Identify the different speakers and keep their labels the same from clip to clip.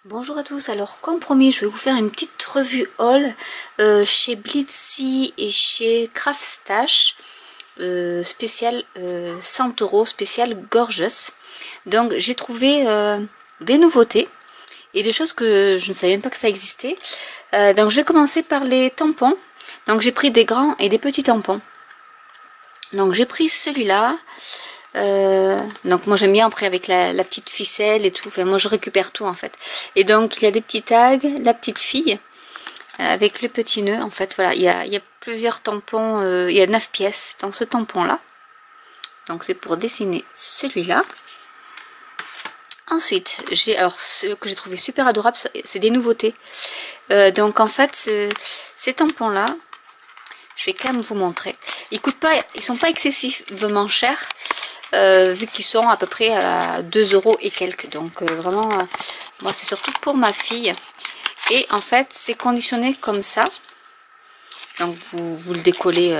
Speaker 1: Bonjour à tous, alors comme promis je vais vous faire une petite revue haul chez Blitzy et chez Craft Stash spécial 100 € spécial Gorgeous. Donc j'ai trouvé des nouveautés et des choses que je ne savais même pas que ça existait. Donc je vais commencer par les tampons. Donc j'ai pris des grands et des petits tampons. Donc j'ai pris celui-là. Donc moi j'aime bien après avec la petite ficelle et tout, enfin moi je récupère tout en fait. Et donc il y a des petits tags, la petite fille avec le petit nœud en fait, voilà, il y a plusieurs tampons, il y a 9 pièces dans ce tampon là. Donc c'est pour dessiner celui-là. Ensuite j'ai, alors ce que j'ai trouvé super adorable, c'est des nouveautés. Donc en fait ces tampons là, je vais quand même vous montrer. Ils coûtent pas, ils sont pas excessivement chers. Vu qu'ils sont à peu près à 2 € et quelques, donc vraiment moi c'est surtout pour ma fille. Et en fait c'est conditionné comme ça, donc vous le décollez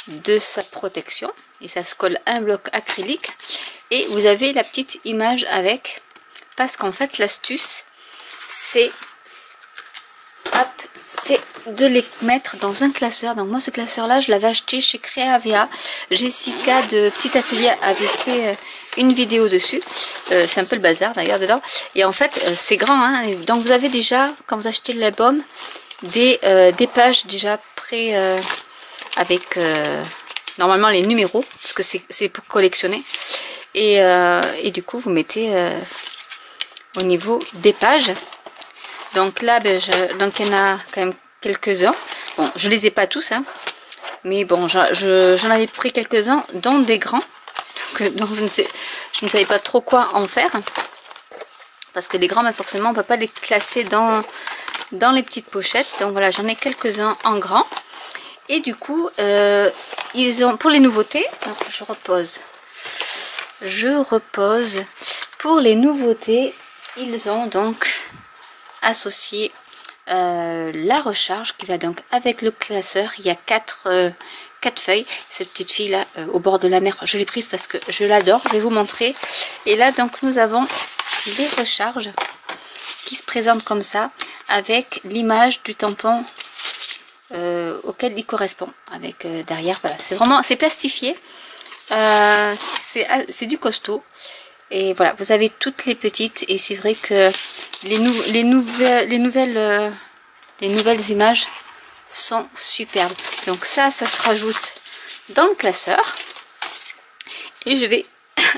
Speaker 1: de sa protection et ça se colle à un bloc acrylique et vous avez la petite image avec, parce qu'en fait l'astuce c'est de les mettre dans un classeur. Donc moi ce classeur là je l'avais acheté chez Creavea. Jessica de Petit Atelier avait fait une vidéo dessus. C'est un peu le bazar d'ailleurs dedans. Et en fait c'est grand, hein. Donc vous avez déjà, quand vous achetez l'album, des pages déjà prêt avec normalement les numéros, parce que c'est pour collectionner. Et du coup vous mettez au niveau des pages. Donc là, donc il y en a quand même quelques-uns. Bon, je les ai pas tous, hein, mais bon, j'en avais pris quelques-uns, dont des grands. Donc je ne savais pas trop quoi en faire. Parce que les grands, ben forcément, on ne peut pas les classer dans les petites pochettes. Donc voilà, j'en ai quelques-uns en grand. Et du coup, ils ont, pour les nouveautés, donc je repose. Pour les nouveautés, ils ont donc associé la recharge qui va donc avec le classeur. Il y a 4 feuilles. Cette petite fille là au bord de la mer, je l'ai prise parce que je l'adore, je vais vous montrer. Et là donc nous avons les recharges qui se présentent comme ça, avec l'image du tampon auquel il correspond, avec derrière, voilà, c'est vraiment, c'est plastifié, c'est du costaud. Et voilà, vous avez toutes les petites, et c'est vrai que les nouvelles images sont superbes. Donc ça se rajoute dans le classeur. Et je vais,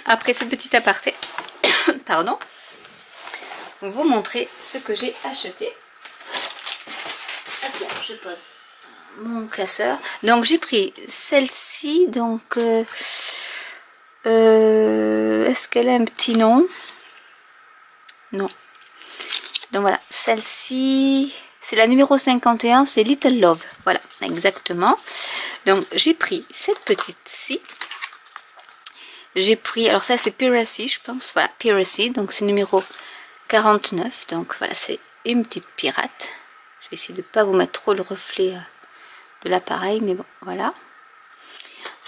Speaker 1: après ce petit aparté, pardon, vous montrer ce que j'ai acheté. Hop là, je pose mon classeur. Donc j'ai pris celle-ci, donc est-ce qu'elle a un petit nom? Non. Donc voilà, celle-ci, c'est la numéro 51, c'est Little Love. Voilà, exactement. Donc j'ai pris cette petite-ci. J'ai pris, alors ça c'est Piracy, je pense. Voilà, Piracy, donc c'est numéro 49. Donc voilà, c'est une petite pirate. Je vais essayer de ne pas vous mettre trop le reflet de l'appareil, mais bon, voilà.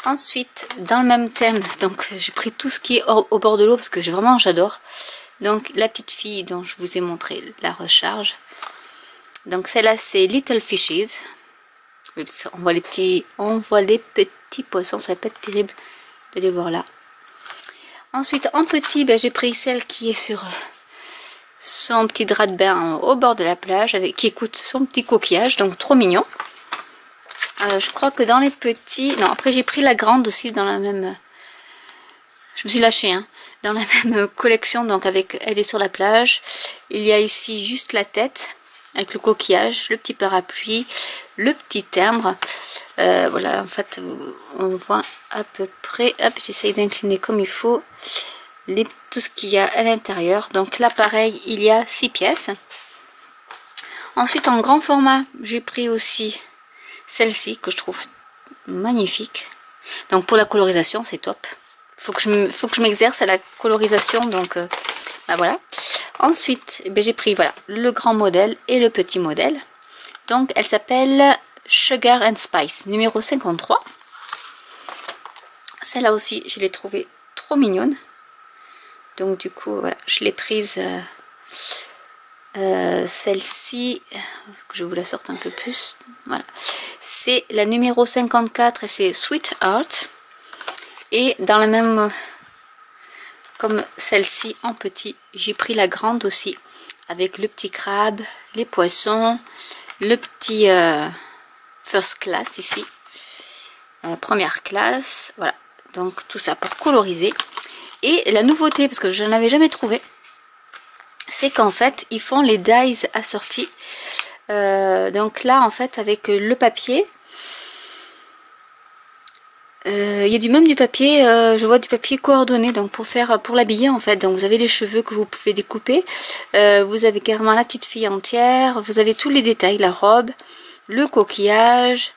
Speaker 1: Ensuite, dans le même thème, donc j'ai pris tout ce qui est au bord de l'eau parce que vraiment j'adore. Donc la petite fille dont je vous ai montré la recharge. Donc celle-là c'est Little Fishes. On voit les petits poissons, ça va pas être terrible de les voir là. Ensuite en petit, j'ai pris celle qui est sur son petit drap de bain au bord de la plage, qui écoute son petit coquillage, donc trop mignon. Je crois que dans les petits... Non, après j'ai pris la grande aussi dans la même... Je me suis lâchée, hein. Dans la même collection, donc avec elle est sur la plage. Il y a ici juste la tête, avec le coquillage, le petit parapluie, le petit timbre. Voilà, en fait, on voit à peu près... Hop, j'essaye d'incliner comme il faut tout ce qu'il y a à l'intérieur. Donc là, pareil, il y a 6 pièces. Ensuite, en grand format, j'ai pris aussi... celle-ci que je trouve magnifique. Donc pour la colorisation c'est top. Faut que je m'exerce à la colorisation, donc voilà. Ensuite j'ai pris voilà le grand modèle et le petit modèle. Donc elle s'appelle Sugar and Spice numéro 53. Celle-là aussi je l'ai trouvée trop mignonne. Donc du coup voilà, je l'ai prise Celle-ci, que je vous la sorte un peu plus, voilà, c'est la numéro 54 et c'est Sweetheart. Et dans la même, comme celle-ci en petit, j'ai pris la grande aussi, avec le petit crabe, les poissons, le petit first class ici, première classe, voilà, donc tout ça pour coloriser. Et la nouveauté, parce que je n'avais jamais trouvé, c'est qu'en fait ils font les dies assortis. Donc là en fait avec le papier, il y a même du papier, je vois du papier coordonné, donc pour l'habiller en fait. Donc vous avez les cheveux que vous pouvez découper, vous avez carrément la petite fille entière, vous avez tous les détails, la robe, le coquillage,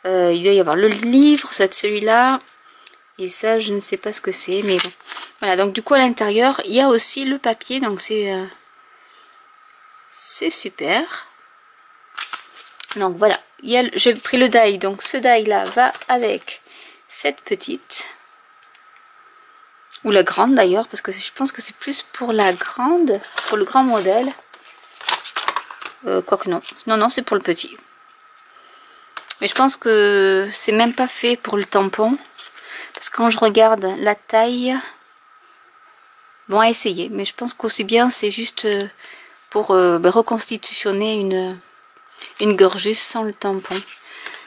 Speaker 1: il doit y avoir le livre, c'est celui-là. Et ça, je ne sais pas ce que c'est, mais bon. Voilà, donc du coup, à l'intérieur, il y a aussi le papier, donc c'est super. Donc voilà, j'ai pris le die, donc ce die-là va avec cette petite. Ou la grande d'ailleurs, parce que je pense que c'est plus pour la grande, pour le grand modèle. Quoique non. Non, c'est pour le petit. Mais je pense que c'est même pas fait pour le tampon. Parce que quand je regarde la taille, bon à essayer, mais je pense qu'aussi bien c'est juste pour reconstitutionner une gorgeuse sans le tampon,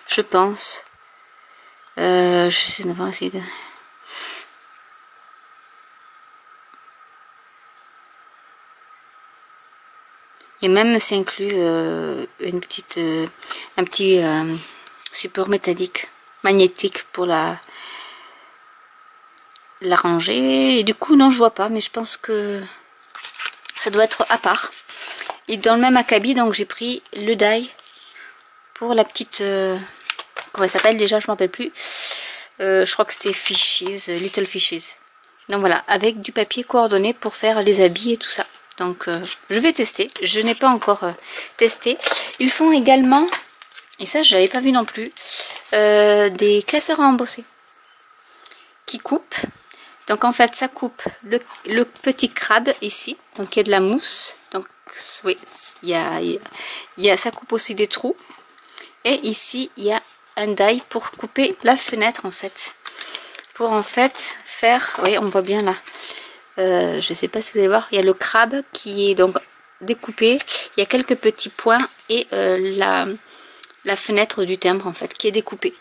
Speaker 1: je pense. Je sais pas essayer de... Et même c'est inclus un petit support métallique, magnétique pour la ranger. Et du coup non, je vois pas, mais je pense que ça doit être à part. Et dans le même acabit, donc j'ai pris le die pour la petite comment elle s'appelle déjà, je m'en rappelle plus. Je crois que c'était Fishes, Little Fishes. Donc voilà, avec du papier coordonné pour faire les habits et tout ça. Donc je vais tester, je n'ai pas encore testé. Ils font également, et ça je n'avais pas vu non plus, des classeurs à embosser qui coupent. Donc en fait ça coupe le petit crabe ici, donc il y a de la mousse, donc oui, ça coupe aussi des trous. Et ici il y a un die pour couper la fenêtre en fait, pour en fait faire, oui on voit bien là, je sais pas si vous allez voir, il y a le crabe qui est donc découpé, il y a quelques petits points et la fenêtre du timbre en fait qui est découpée.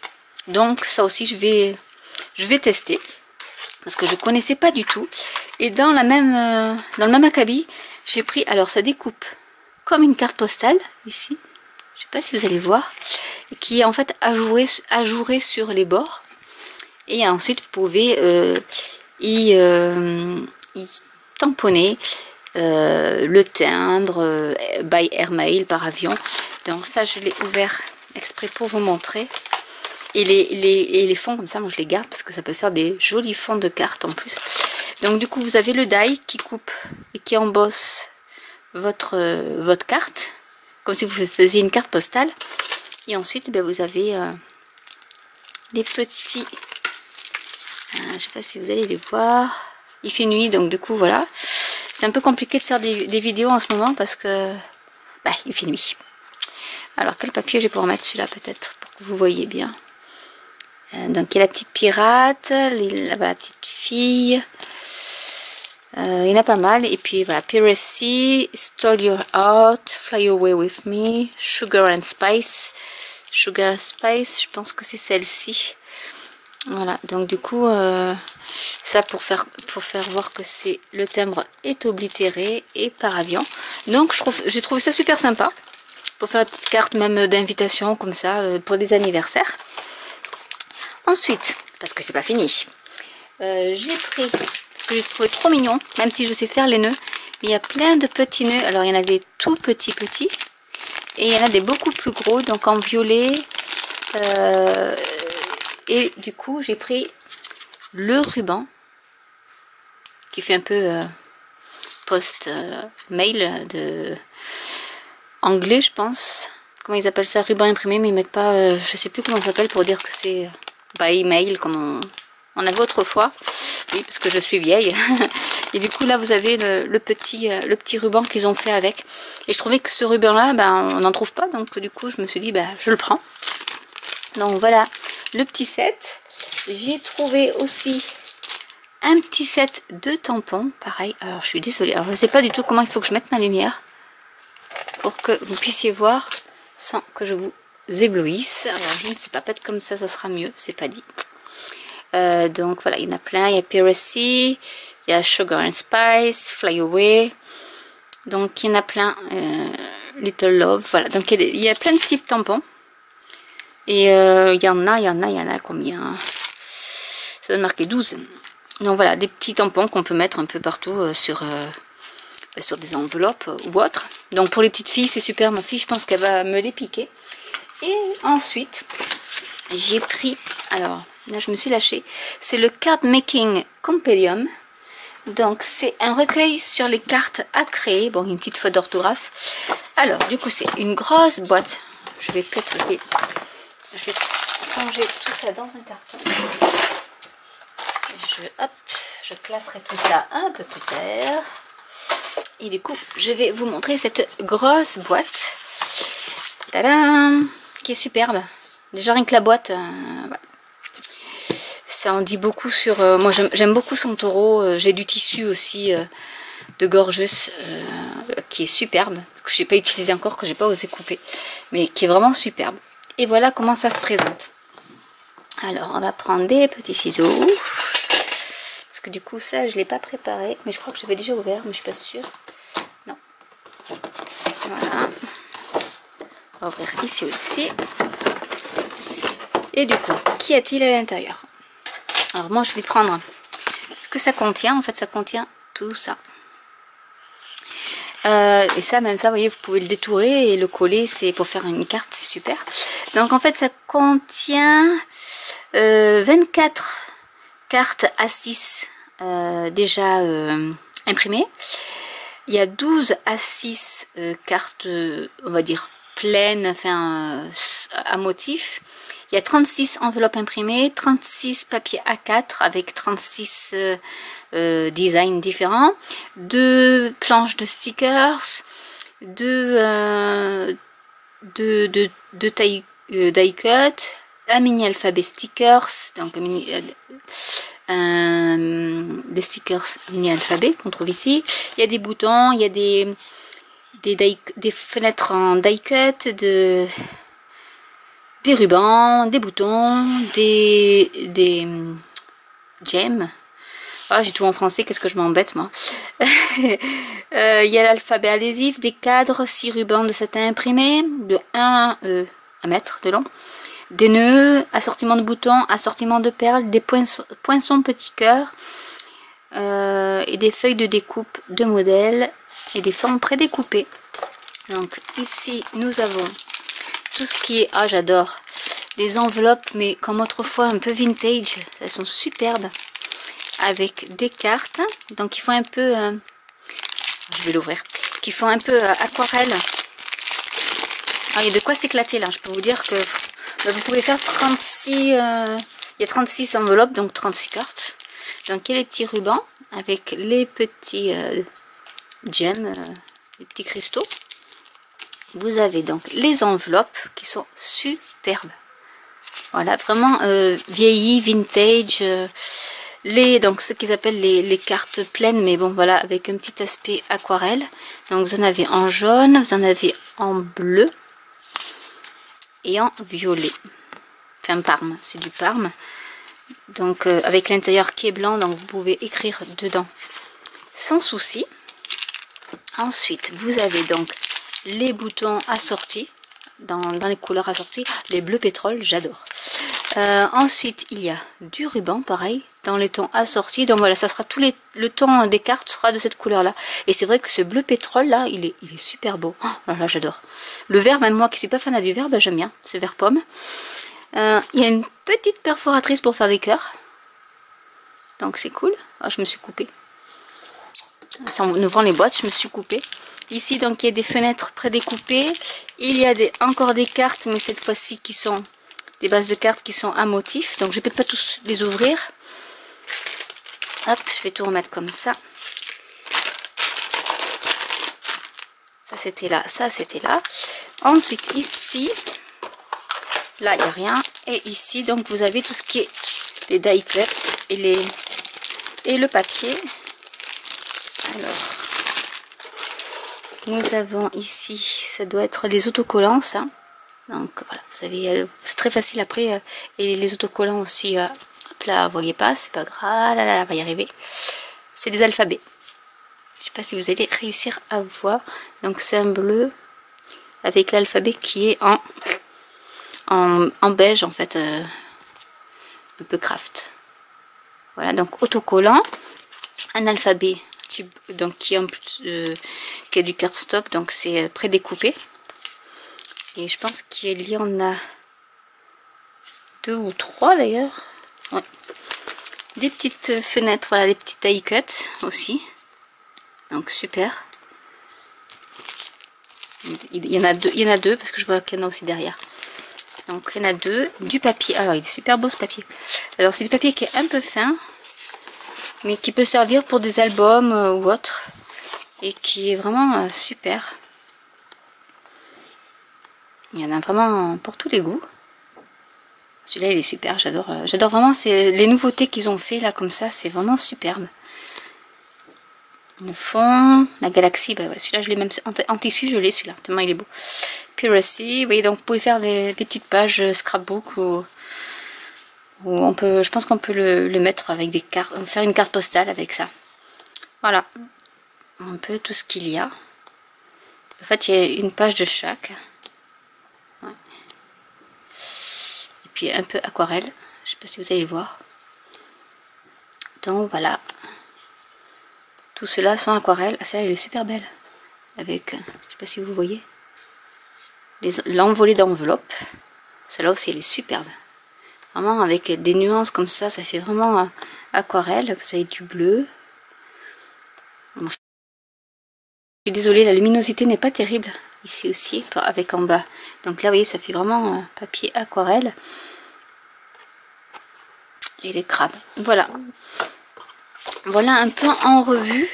Speaker 1: Donc ça aussi je vais tester, parce que je connaissais pas du tout. Et dans le même acabit, j'ai pris, alors ça découpe comme une carte postale ici, je sais pas si vous allez voir, qui est en fait ajouré sur les bords. Et ensuite vous pouvez y tamponner le timbre by airmail, par avion. Donc ça je l'ai ouvert exprès pour vous montrer. Et les fonds comme ça, moi je les garde parce que ça peut faire des jolis fonds de cartes en plus. Donc du coup vous avez le die qui coupe et qui embosse votre carte, comme si vous faisiez une carte postale. Et ensuite vous avez des petits, je sais pas si vous allez les voir, il fait nuit donc du coup voilà, c'est un peu compliqué de faire des vidéos en ce moment parce que il fait nuit. Alors quel papier je vais pouvoir mettre, celui-là peut-être pour que vous voyez bien. Donc il y a la petite pirate, la petite fille, il y en a pas mal. Et puis voilà, Piracy, Stole Your Heart, Fly Away With Me, Sugar and Spice. Sugar Spice, je pense que c'est celle-ci. Voilà, donc du coup ça pour faire voir que c'est le timbre est oblitéré et par avion. Donc j'ai trouvé ça super sympa pour faire une petite carte même d'invitation comme ça pour des anniversaires. Ensuite, parce que c'est pas fini, j'ai pris, parce que j'ai trouvé trop mignon, même si je sais faire les nœuds, mais il y a plein de petits nœuds. Alors il y en a des tout petits et il y en a des beaucoup plus gros, donc en violet. Et du coup j'ai pris le ruban qui fait un peu post-mail de anglais, je pense. Comment ils appellent ça, ruban imprimé, mais ils mettent pas, je sais plus comment ça s'appelle pour dire que c'est by email comme on avait autrefois. Oui, parce que je suis vieille. Et du coup, là, vous avez le petit ruban qu'ils ont fait avec. Et je trouvais que ce ruban-là, ben, on n'en trouve pas. Donc, du coup, je me suis dit, ben, je le prends. Donc, voilà le petit set. J'ai trouvé aussi un petit set de tampons. Pareil. Alors, je suis désolée. Alors, je ne sais pas du tout comment il faut que je mette ma lumière pour que vous puissiez voir sans que je vous éblouisse. Alors, je ne sais pas, peut-être comme ça sera mieux. C'est pas dit. Donc voilà, il y en a plein. Il y a Piracy, il y a Sugar and Spice, Fly Away. Donc il y en a plein. Little Love, voilà. Donc il y a plein de types tampons. Et il y en a combien? Ça doit marquer 12. Donc voilà, des petits tampons qu'on peut mettre un peu partout sur des enveloppes ou autres. Donc pour les petites filles, c'est super. Ma fille, je pense qu'elle va me les piquer. Et ensuite, j'ai pris, alors là je me suis lâchée, c'est le Card Making Compendium. Donc c'est un recueil sur les cartes à créer. Bon, une petite faute d'orthographe. Alors du coup c'est une grosse boîte. Je vais ranger tout ça dans un carton. Je classerai tout ça un peu plus tard. Et du coup je vais vous montrer cette grosse boîte. Tadam, qui est superbe. Déjà rien que la boîte, voilà. Ça en dit beaucoup sur... moi j'aime beaucoup Santoro, j'ai du tissu aussi de Gorgeous qui est superbe, que je n'ai pas utilisé encore, que j'ai pas osé couper, mais qui est vraiment superbe. Et voilà comment ça se présente. Alors on va prendre des petits ciseaux, parce que du coup ça je ne l'ai pas préparé, mais je crois que j'avais déjà ouvert, mais je suis pas sûre. Non. Voilà. On va ouvrir ici aussi. Et du coup, qu'y a-t-il à l'intérieur? Alors moi je vais prendre ce que ça contient. En fait ça contient tout ça. Et ça, même ça, vous voyez, vous pouvez le détourer et le coller, c'est pour faire une carte, c'est super. Donc en fait ça contient 24 cartes A6 déjà imprimées. Il y a 12 A6 cartes, on va dire, pleines, enfin à motif. Il y a 36 enveloppes imprimées, 36 papiers A4 avec 36 designs différents, 2 planches de stickers, 2 die cut, un mini alphabet stickers, donc des stickers mini alphabet qu'on trouve ici. Il y a des boutons, il y a des fenêtres en die cut, des rubans, des boutons, des gemmes. Ah, j'ai tout en français, qu'est-ce que je m'embête moi. Il y a l'alphabet adhésif, des cadres, 6 rubans de satin imprimé, de 1 mètre de long, des nœuds, assortiment de boutons, assortiment de perles, des poinçons petits cœurs, et des feuilles de découpe de modèles et des formes prédécoupées. Donc ici nous avons tout ce qui est, ah j'adore, des enveloppes mais comme autrefois un peu vintage, elles sont superbes, avec des cartes, donc qui font un peu, je vais l'ouvrir, qui font un peu aquarelle. Alors, il y a de quoi s'éclater là, je peux vous dire que vous pouvez faire 36, il y a 36 enveloppes, donc 36 cartes. Donc il y a les petits rubans avec les petits gemmes, les petits cristaux. Vous avez donc les enveloppes qui sont superbes. Voilà, vraiment vieilli, vintage. Donc ce qu'ils appellent les cartes pleines, mais bon voilà, avec un petit aspect aquarelle. Donc vous en avez en jaune, vous en avez en bleu et en violet. Enfin parme, c'est du parme. Donc avec l'intérieur qui est blanc, donc vous pouvez écrire dedans sans souci. Ensuite vous avez donc les boutons assortis, dans les couleurs assorties, les bleus pétrole, j'adore. Ensuite, il y a du ruban, pareil, dans les tons assortis. Donc voilà, ça sera le ton des cartes sera de cette couleur-là. Et c'est vrai que ce bleu pétrole, là, il est super beau. Oh, voilà, j'adore. Le vert, même moi qui suis pas fan du vert, ben, j'aime bien, ce vert pomme. Il y a une petite perforatrice pour faire des cœurs. Donc c'est cool. Oh, je me suis coupée. En ouvrant les boîtes, je me suis coupée. Ici, donc, il y a des fenêtres prédécoupées. Il y a encore des cartes, mais cette fois-ci, qui sont des bases de cartes qui sont à motif. Donc, je ne peux pas tous les ouvrir. Hop, je vais tout remettre comme ça. Ça c'était là, ça c'était là. Ensuite ici, là il n'y a rien. Et ici donc vous avez tout ce qui est les die cuts et le papier. Alors, nous avons ici, ça doit être les autocollants ça. Donc voilà, vous avez, c'est très facile après. Et les autocollants aussi, hop là, vous voyez pas, c'est pas grave, là, là, on va y arriver. C'est des alphabets. Je sais pas si vous allez réussir à voir. Donc c'est un bleu avec l'alphabet qui est en beige en fait, un peu craft. Voilà, donc autocollant, un alphabet donc qui est du cardstock, donc c'est prédécoupé. Et je pense qu'il y en a 2 ou 3 d'ailleurs. Ouais. Des petites fenêtres, voilà, des petits die cuts aussi. Donc super. Il y en a deux parce que je vois qu'il y en a aussi derrière. Donc il y en a 2. Du papier. Alors il est super beau ce papier. Alors c'est du papier qui est un peu fin, mais qui peut servir pour des albums ou autre. Et qui est vraiment super. Il y en a vraiment pour tous les goûts. Celui-là il est super, j'adore vraiment les nouveautés qu'ils ont fait là comme ça, c'est vraiment superbe. Le fond, la galaxie, bah ouais, celui-là je l'ai même en tissu, je l'ai celui-là, tellement il est beau. Piracy, vous voyez, donc vous pouvez faire des petites pages scrapbook ou on peut, je pense qu'on peut le mettre avec des cartes, faire une carte postale avec ça. Voilà, un peu tout ce qu'il y a. En fait il y a une page de chaque. Ouais. Et puis un peu aquarelle, je sais pas si vous allez le voir. Donc voilà. Tout cela sont aquarelles. Ah, celle-là elle est super belle. Avec, je sais pas si vous voyez, l'envolée d'enveloppe. Celle-là aussi elle est superbe. Vraiment avec des nuances comme ça fait vraiment aquarelle. Vous avez du bleu. Bon, je suis désolée, la luminosité n'est pas terrible. Ici aussi, avec en bas. Donc là, vous voyez, ça fait vraiment papier aquarelle. Et les crabes. Voilà. Voilà un peu en revue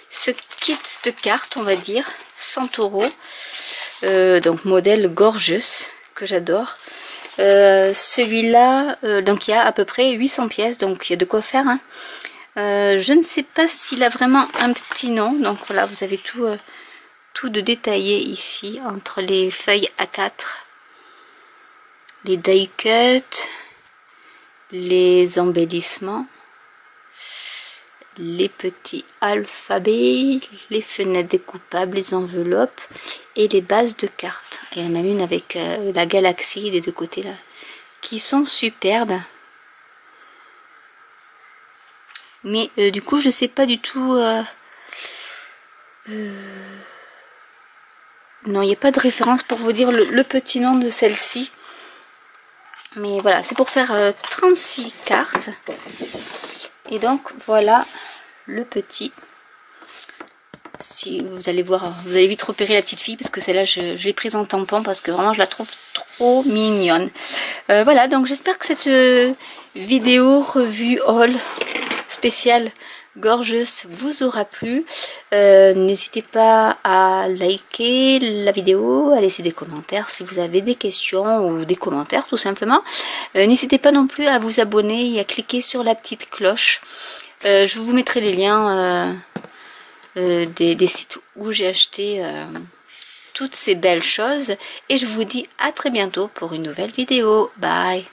Speaker 1: ce kit de cartes, on va dire, 100 €. Donc modèle Gorgeous, que j'adore. Celui-là, donc il y a à peu près 800 pièces, donc il y a de quoi faire. Hein. Je ne sais pas s'il a vraiment un petit nom, donc voilà, vous avez tout de détaillé ici, entre les feuilles A4, les die cuts, les embellissements, les petits alphabets, les fenêtres découpables, les enveloppes et les bases de cartes. Il y en a même une avec la galaxie des deux côtés là, qui sont superbes. Mais du coup je sais pas du tout... non, il n'y a pas de référence pour vous dire le petit nom de celle-ci. Mais voilà, c'est pour faire 36 cartes. Et donc voilà le petit. Si vous allez voir, vous allez vite repérer la petite fille parce que celle-là je l'ai prise en tampon parce que vraiment je la trouve trop mignonne. Voilà, donc j'espère que cette vidéo revue haul spéciale Gorgeous vous aura plu. N'hésitez pas à liker la vidéo, à laisser des commentaires si vous avez des questions ou des commentaires tout simplement. N'hésitez pas non plus à vous abonner et à cliquer sur la petite cloche. Je vous mettrai les liens des sites où j'ai acheté toutes ces belles choses. Et je vous dis à très bientôt pour une nouvelle vidéo. Bye!